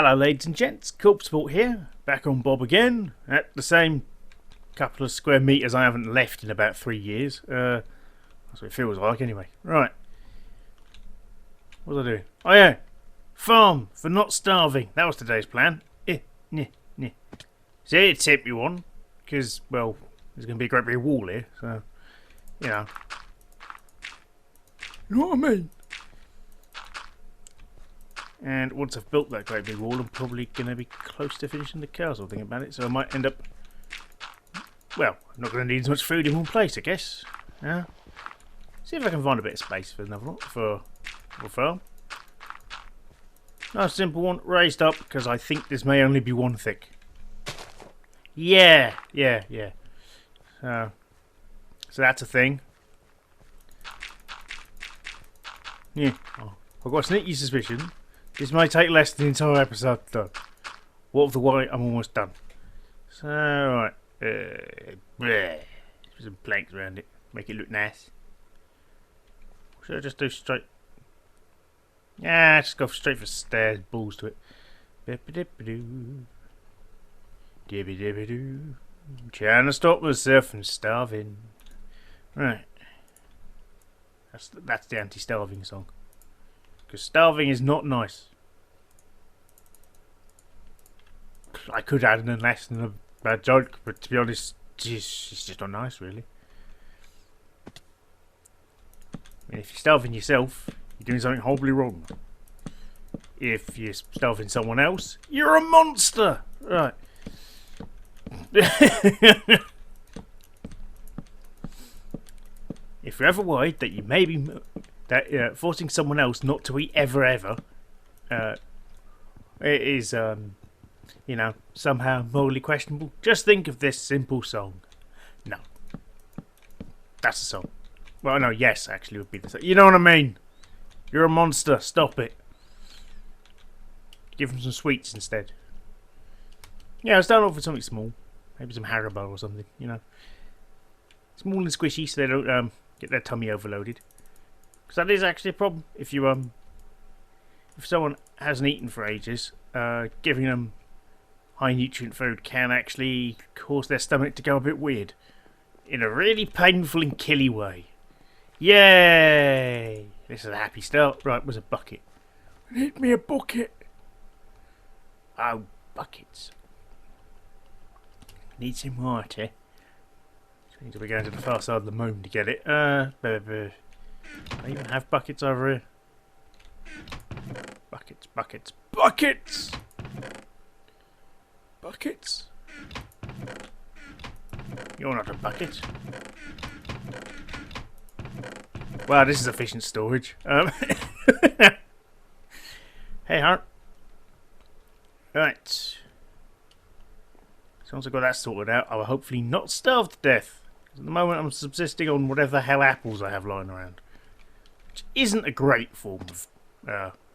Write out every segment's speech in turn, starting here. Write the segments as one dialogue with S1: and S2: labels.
S1: Hello ladies and gents, Corpseport here, back on Bob again, at the same couple of square metres I haven't left in about 3 years. That's what it feels like anyway. Right. What was I doing? Oh yeah, farm for not starving. That was today's plan. See, it tipped you on, because, well, there's going to be a great big wall here, so, you know. You know what I mean? And once I've built that great big wall, I'm probably going to be close to finishing the castle, thinking about it. So I might end up... Well, I'm not going to need as much food in one place, I guess. Yeah. See if I can find a bit of space for another one, for a farm. Nice simple one, raised up, because I think this may only be one thick. Yeah. So that's a thing. Yeah. Oh, I've got a sneaky suspicion this may take less than the entire episode done. What of the way, I'm almost done. So, right. Put some planks around it. Make it look nice. Should I just do straight? Yeah, just go straight for stairs. Balls to it. Dibby-dibby-doo. Trying to stop myself from starving. Right. That's the anti-starving song. Because starving is not nice. I could add an less than a bad joke, but to be honest, it's just not nice, really. I mean, if you're starving yourself, you're doing something horribly wrong. If you're starving someone else, you're a monster! Right. If you're ever worried that you may be forcing someone else not to eat ever, it is, you know, somehow morally questionable, just think of this simple song. No. That's a song. Well, no, yes, actually would be the song. You know what I mean? You're a monster. Stop it. Give them some sweets instead. Yeah, I'll start off with something small. Maybe some Haribo or something, you know. Small and squishy so they don't get their tummy overloaded. Because that is actually a problem. If you if someone hasn't eaten for ages, giving them high nutrient food can actually cause their stomach to go a bit weird. In a really painful and killy way. Yay! This is a happy start. Right, where's a bucket? Need me a bucket. Oh, buckets. Need some water. So I need to be going to the far side of the moon to get it. I even have buckets over here. Buckets. You're not a bucket. Wow, this is efficient storage. Hey, Hart. Right. So once I've got that sorted out, I will hopefully not starve to death. At the moment, I'm subsisting on whatever the hell apples I have lying around. Which isn't a great form of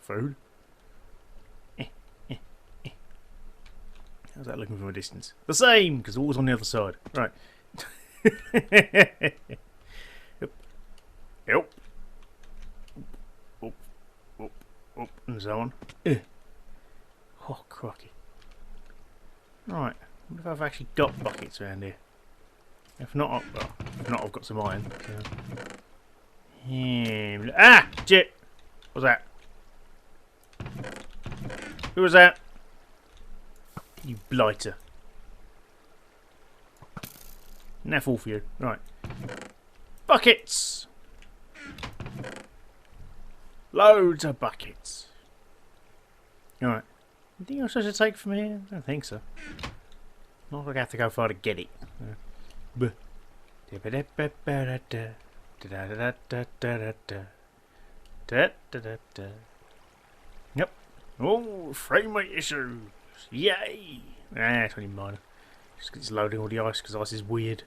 S1: food. How's that looking from a distance? The same, because the wall's on the other side. Right. Yep. Up, and so on. Oh, crocky. Right. I wonder if I've actually got buckets around here. If not, I've got some iron. So. Ah! Shit! What's that? Who was that? You blighter. Enough all for you. Right. Buckets! Loads of buckets. Alright. Anything else I should take from here? I don't think so. Not like I have to go far to get it. Yep. Oh, frame rate issues. Yay! It's only minor. Just 'cause it's loading all the ice, because ice is weird.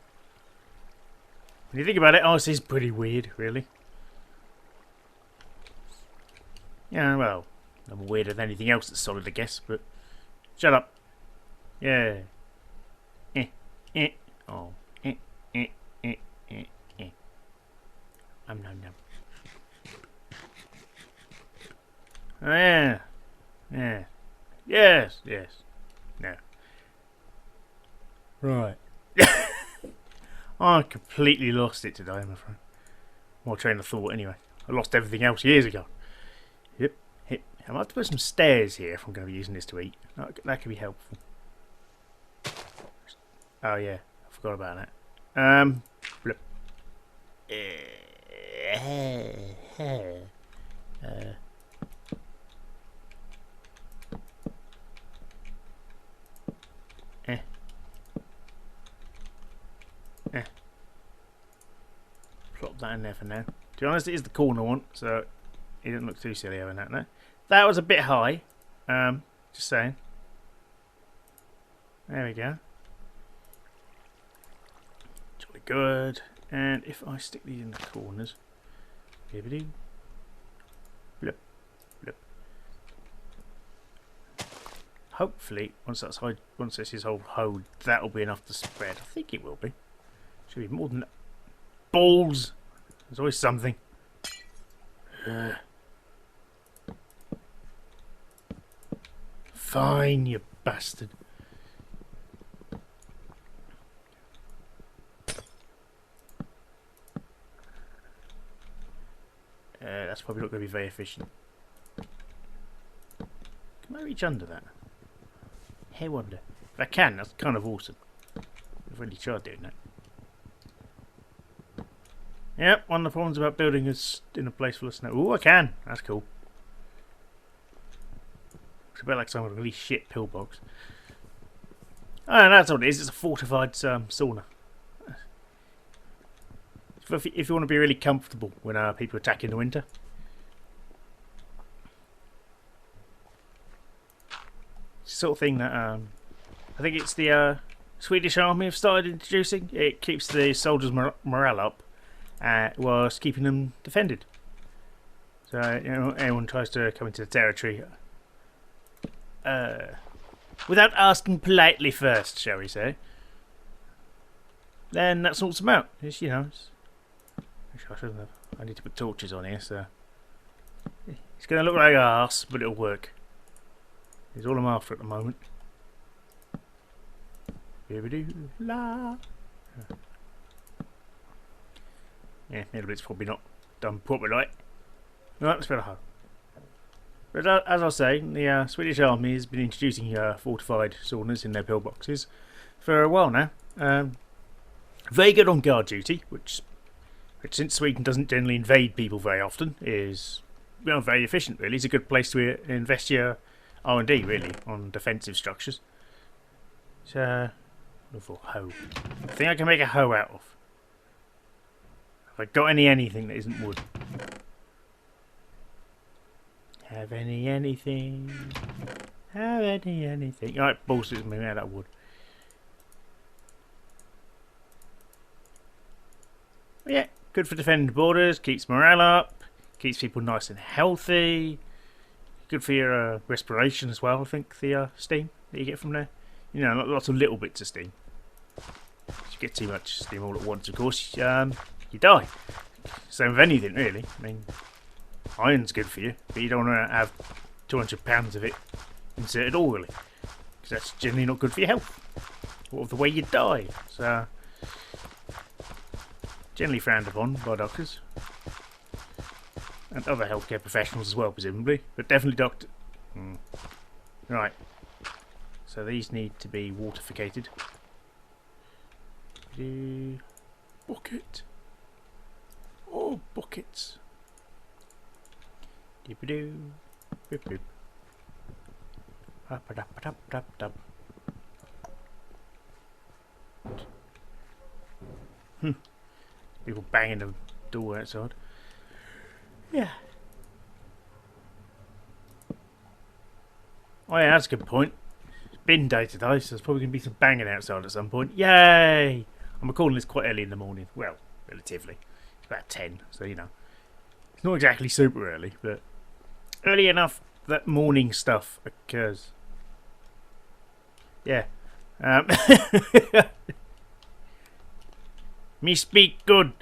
S1: When you think about it, ice is pretty weird, really. Yeah, well, no more weirder than anything else that's solid, I guess, but... Shut up. Yeah. Oh. Nom. Oh, yeah. Yes, yes. No. Right. I completely lost it today, I'm afraid. My train of thought, anyway. I lost everything else years ago. Yep. Yep. I might have to put some stairs here if I'm going to be using this to eat. That could be helpful. Oh, yeah. I forgot about that. Blip. Plop that in there for now. To be honest, it is the corner one, so it didn't look too silly having that now. That was a bit high. Just saying. There we go. Jolly good. And if I stick these in the corners, bibbidi, blip, blip. Hopefully, once this is all hold, that'll be enough to spread. I think it will be. Should be more than that. Balls. There's always something. Fine, you bastard. That's probably not going to be very efficient. Can I reach under that? I wonder. If I can, that's kind of awesome. I've really tried doing that. Yep, one of the problems about building is in a place full of snow. Ooh, I can. That's cool. It's a bit like some really shit pillbox. Oh, that's all it is. It's a fortified sauna. If you want to be really comfortable when people attack in the winter. It's the sort of thing that I think it's the Swedish army have started introducing. It keeps the soldiers' morale up whilst keeping them defended. So, you know, anyone tries to come into the territory without asking politely first, shall we say, then that sorts them out. It's, you know, I need to put torches on here, so it's going to look like arse, but it'll work. It's all I'm after at the moment. La. Yeah, middle bit's probably not done properly. Right, let's put a hoe. But as I was saying, the Swedish army has been introducing fortified saunas in their pillboxes for a while now. Very good on guard duty, which since Sweden doesn't generally invade people very often, is very efficient. Really, it's a good place to invest your R&D really on defensive structures. So, for hoe, I think I can make a hoe out of. Have I got anything that isn't wood? Have anything? Have anything? Alright, bullshit me out of wood. But yeah, good for defending borders, keeps morale up, keeps people nice and healthy. Good for your respiration as well, I think, the steam that you get from there. You know, lots of little bits of steam. If you get too much steam all at once, of course, you die. Same with anything, really. I mean, iron's good for you, but you don't want to have 200 pounds of it inserted orally, because that's generally not good for your health or the way you die. So, generally frowned upon by doctors. And other healthcare professionals as well, presumably. But definitely doctor. Right. So these need to be waterificated. Bucket. Oh, buckets. Doop-a-doo. Boop-boop. Up-a-dup-a-dup-dup-dup. People banging the door outside. Yeah. Oh yeah, that's a good point. It's bin day today, so there's probably going to be some banging outside at some point. Yay! I'm recording this quite early in the morning. Well, relatively. It's about 10, so you know. It's not exactly super early, but early enough that morning stuff occurs. Yeah. Me speak good.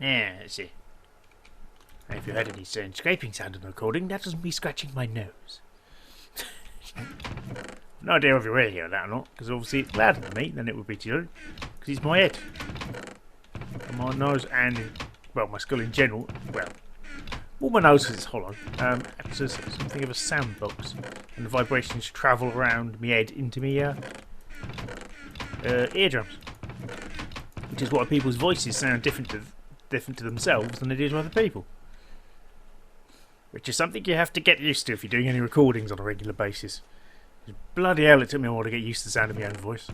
S1: Yeah, that's it. And if you heard any strange scraping sound in the recording, that was me scratching my nose. No idea if you really hear that or not, because obviously it's louder than me than it would be to you, because it's my head. And my nose and, well, my skull in general, well, all my nose is hollow, acts as something of a sound box, and the vibrations travel around my head into my eardrums. Which is why people's voices sound different to themselves than they do to other people. Which is something you have to get used to if you're doing any recordings on a regular basis. Bloody hell, it took me a while to get used to the sound of my own voice.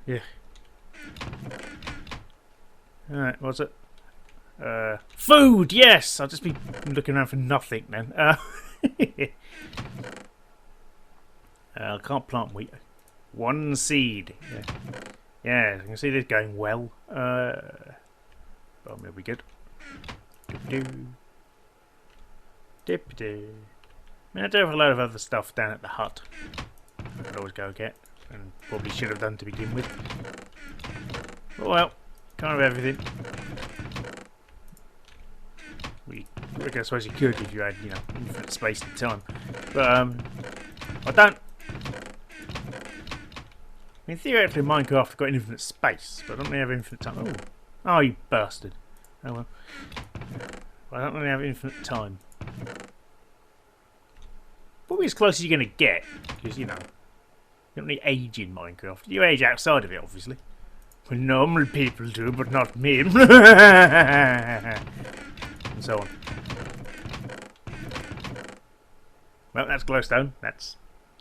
S1: Yeah. Alright, what's it? Food, yes! I'll just be looking around for nothing then. I can't plant wheat. One seed. Yeah, I can see this going well. Well, it'll be good. Dip-doo. I do have a lot of other stuff down at the hut I could always go get, and probably should have done to begin with. But well, can't have everything. I suppose you could if you had, you know, infinite space and time. But I don't. I mean, theoretically, Minecraft got infinite space, but I don't really have infinite time. Oh, you bastard! Oh well. I don't really have infinite time. Probably as close as you're going to get, because, you know, you don't really age in Minecraft. You age outside of it, obviously. Well, normal people do, but not me. And so on. Well, that's glowstone. That's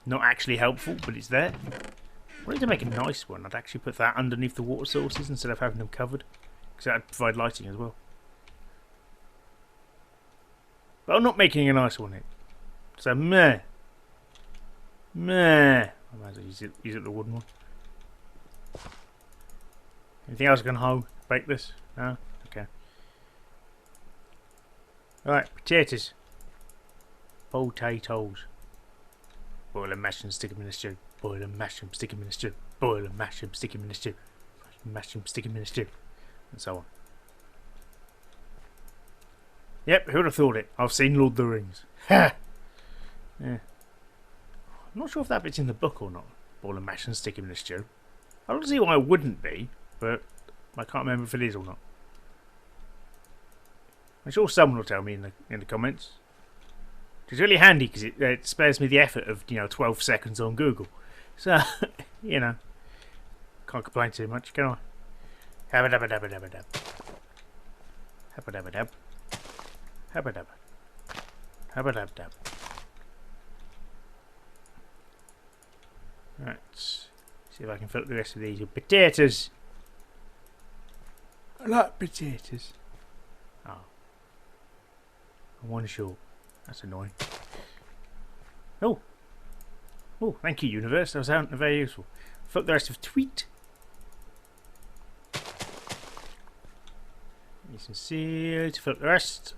S1: not actually helpful, but it's there. I wanted to make a nice one. I'd actually put that underneath the water sources instead of having them covered, because that would provide lighting as well. But I'm not making a nice one here. So, meh. I might as well use it the wooden one. Anything else I can bake this? No? Okay. Alright, potatoes. Potatoes. Boil and mash and stick them in a stew. Boil and mash them, stick them in a stew. Boil and mash them, stick them in a stew. Mash them, stick them in a stew. And so on. Yep, who would have thought it? I've seen Lord of the Rings. Ha! Yeah. I'm not sure if that bit's in the book or not. Boil and mash and stick him in a stew. I don't see why it wouldn't be, but I can't remember if it is or not. I'm sure someone will tell me in the comments. It's really handy because it spares me the effort of, you know, 12 seconds on Google. So, you know, can't complain too much, can I? Habba-dabba-dabba-dabba-dab. Habba-dabba-dab. Habba-dabba. Habba-dab-dab. Right, see if I can fill up the rest of these with potatoes. I like potatoes. Oh. I'm one short. That's annoying. Oh. Oh, thank you, universe. That was very useful. Fill up the rest of tweet. Nice and sealed. Fill up the rest.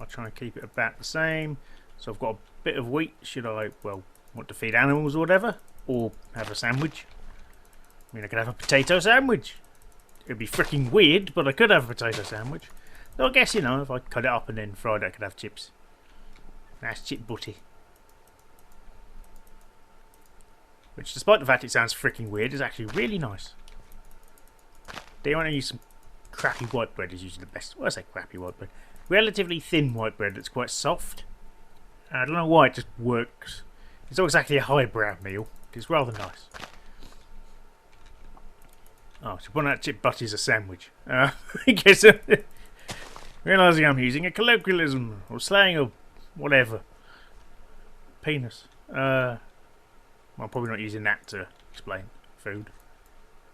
S1: I'll try and keep it about the same. So I've got a bit of wheat. Should I, well, want to feed animals or whatever? Or have a sandwich? I mean, I could have a potato sandwich. It'd be freaking weird, but I could have a potato sandwich. So I guess, you know, if I cut it up and then fried it, I could have chips. Nice chip butty. Which, despite the fact it sounds freaking weird, is actually really nice. Do you want to use some crappy white bread? Is usually the best. Well, I say crappy white bread. Relatively thin white bread that's quite soft. I don't know why it just works. It's not exactly a highbrow meal. It's rather nice. Oh, so one of that chip butty is a sandwich. I guess realising I'm using a colloquialism or slang or whatever. Penis. I'm probably not using that to explain food.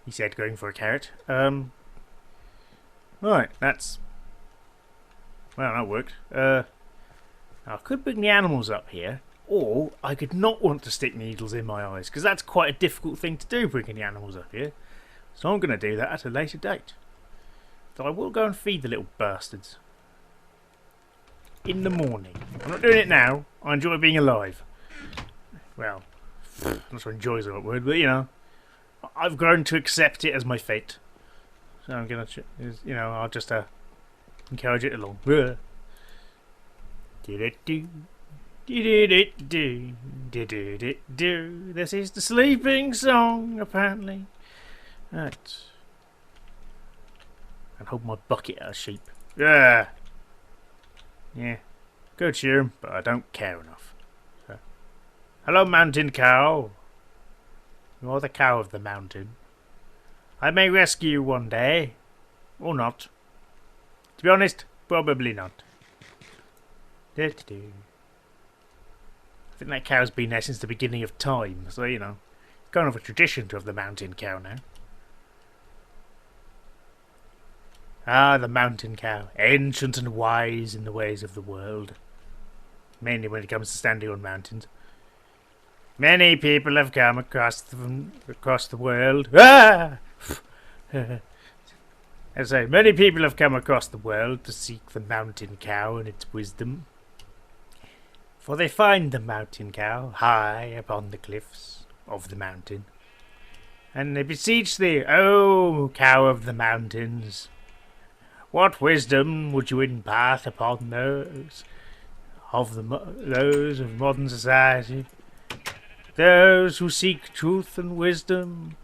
S1: He said going for a carrot. Right, that's... Well, that worked. I could bring the animals up here. Or I could not want to stick needles in my eyes, because that's quite a difficult thing to do, bringing the animals up here. So I'm going to do that at a later date. So I will go and feed the little bastards. In the morning. I'm not doing it now. I enjoy being alive. Well, I'm not sure enjoy is the right word, but you know. I've grown to accept it as my fate. So I'm going to, you know, I'll just encourage it along. Do-do-do. Do-do-do-do. Do-do-do-do. This is the sleeping song, apparently. Right. And hold my bucket at a sheep. Yeah. Yeah. Good cheer 'em, but I don't care enough. So. Hello, mountain cow. You're the cow of the mountain. I may rescue you one day. Or not. To be honest, probably not. Do-do-do. I think that cow's been there since the beginning of time, so you know, it's kind of a tradition to have the mountain cow now. Ah, the mountain cow, ancient and wise in the ways of the world. Mainly when it comes to standing on mountains. Many people have come across the world. Ah! I say, many people have come across the world to seek the mountain cow and its wisdom. For they find the mountain cow high upon the cliffs of the mountain. And they beseech thee, O cow of the mountains, what wisdom would you impart upon those of modern society? Those who seek truth and wisdom,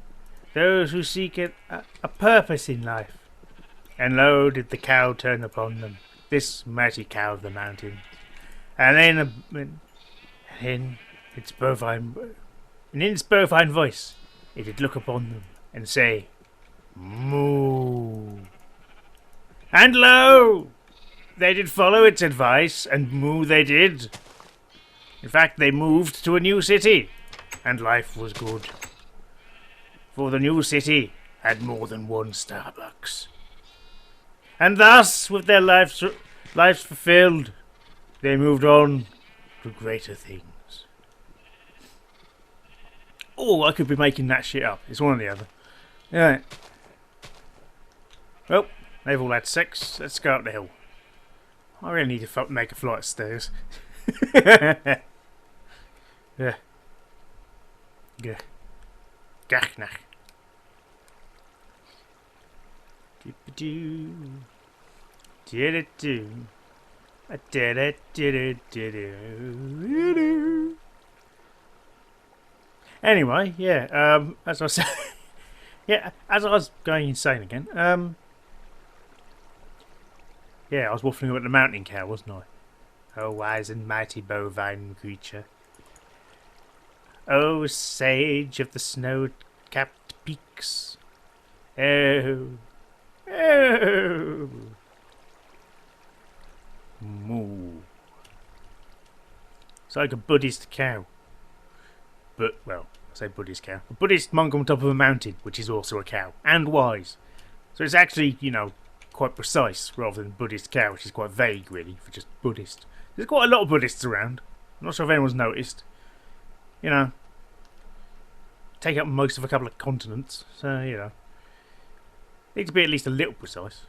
S1: those who seek a purpose in life. And lo, did the cow turn upon them, this mighty cow of the mountain. And in its bovine voice, it did look upon them and say, Moo. And lo, they did follow its advice, and moo they did. In fact, they moved to a new city, and life was good. For the new city had more than one Starbucks. And thus, with their lives fulfilled, they moved on to greater things. Oh, I could be making that shit up. It's one or the other. Yeah. Well, they've all had sex. Let's go up the hill. I really need to make a flight of stairs. Yeah. Yeah. Gachnach. Do-do-do. Do-do-do. Anyway, yeah, as I said, yeah, as I was going insane again, yeah, I was waffling about the mountain cow, wasn't I? Oh, wise and mighty bovine creature. Oh, sage of the snow-capped peaks. Oh. Oh. Moo. It's like a Buddhist cow. But, well, I say Buddhist cow. A Buddhist monk on top of a mountain, which is also a cow. And wise. So it's actually, you know, quite precise, rather than Buddhist cow, which is quite vague, really, for just Buddhist. There's quite a lot of Buddhists around. I'm not sure if anyone's noticed. You know, take up most of a couple of continents, so, you know. Need to be at least a little precise.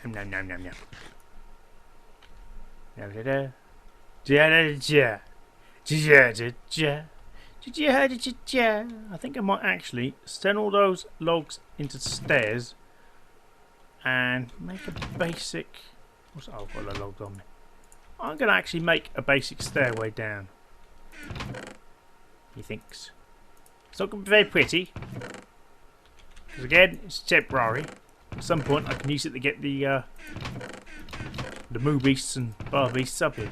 S1: Nom nom nom nom nom. I think I might actually turn all those logs into stairs and make a basic. Oh, I've got the logs on me. I'm going to actually make a basic stairway down. He thinks. It's not going to be very pretty. Because again, it's temporary. At some point, I can use it to get the moo beasts and bar beasts up here.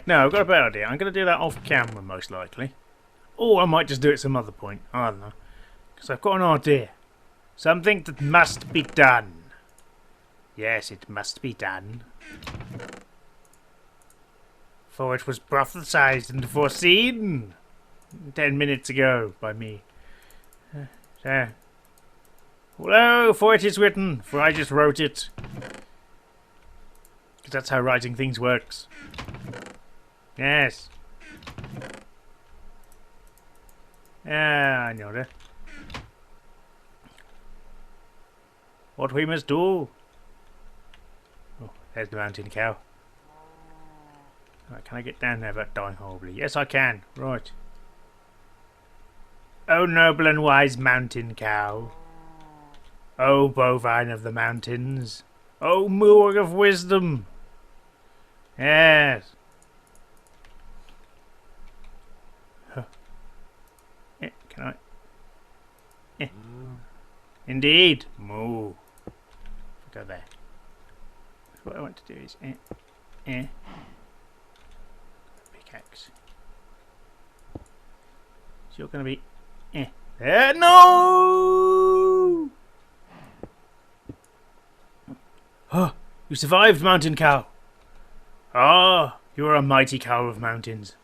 S1: No, I've got a better idea. I'm going to do that off camera, most likely. Or I might just do it some other point. I don't know. Because I've got an idea. Something that must be done. Yes, it must be done. For it was prophesied and foreseen 10 minutes ago by me. There. Hello, for it is written, for I just wrote it. Because that's how writing things works. Yes. Yeah, I know that. What we must do. Oh, there's the mountain cow. Right, can I get down there without dying horribly? Yes, I can. Right. Oh, noble and wise mountain cow, O bovine of the mountains, O mooer of wisdom. Yes. Huh. Can I? Indeed. Moo. Go there. What I want to do is pickaxe. So you're going to be there. No! Oh, you survived, mountain cow. Ah, you are a mighty cow of mountains.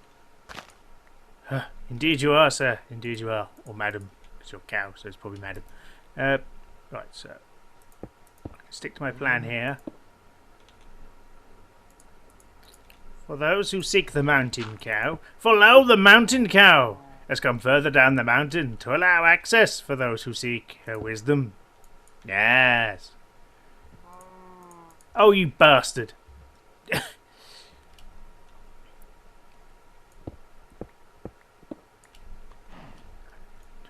S1: Indeed you are, sir. Indeed you are. Or madam. It's your cow, so it's probably madam. Right, so I can stick to my plan here. For those who seek the mountain cow, follow the mountain cow has come further down the mountain to allow access for those who seek her wisdom. Yes. Oh, you bastard.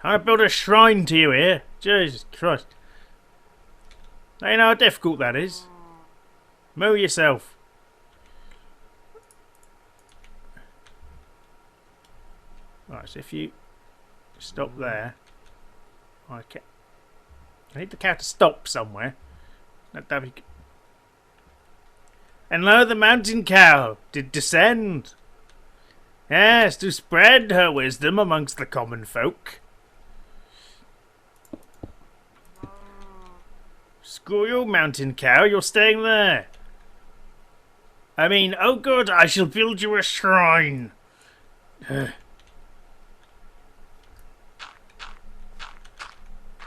S1: I built a shrine to you here. Jesus Christ. Now you know how difficult that is. Mow yourself. Right, so if you stop there. I need the cow to stop somewhere. That'd be good. And lo, the mountain cow did descend. Yes, to spread her wisdom amongst the common folk. Screw you, mountain cow, you're staying there. I mean, oh good, I shall build you a shrine. See,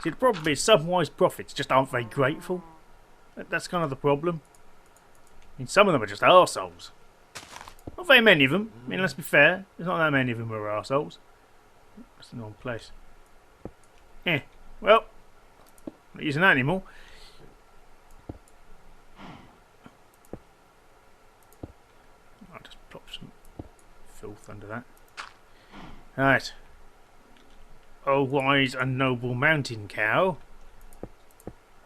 S1: the problem is some wise prophets just aren't very grateful. That's kind of the problem. I mean, some of them are just arseholes. Not very many of them. I mean, let's be fair. There's not that many of them who are arseholes. That's the wrong place. Well, not using that anymore. I'll just plop some filth under that. Right. Oh, wise and noble mountain cow,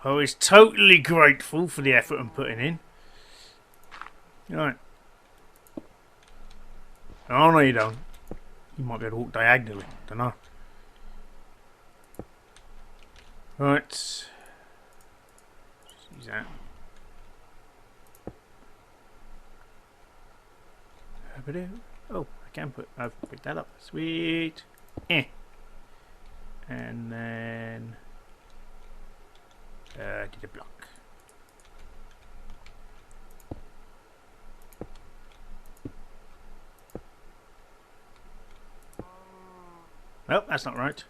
S1: who is totally grateful for the effort I'm putting in. Right. Oh, no, you don't. You might be able to walk diagonally. Don't know. Right. Just use that. Oh, I can put. I've picked that up. Sweet. And then did a block. Well, that's not right.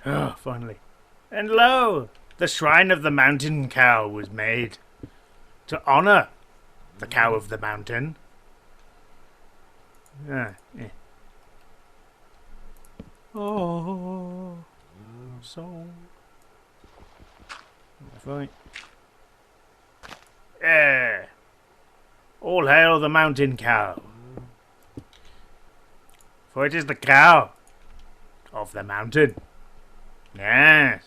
S1: Oh, finally. And lo, the shrine of the mountain cow was made to honour the cow of the mountain. Oh, so right. All hail the mountain cow, for it is the cow of the mountain. Yes.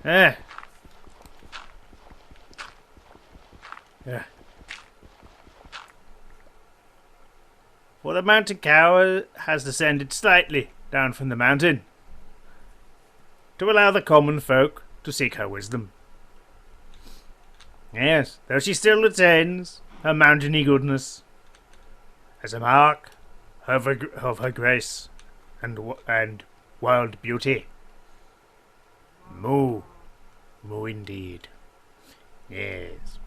S1: Yeah. For the mountain cow has descended slightly down from the mountain to allow the common folk to seek her wisdom. Yes, though she still retains her mountainy goodness as a mark of her grace and wild beauty. Moo. Moo indeed. Yes.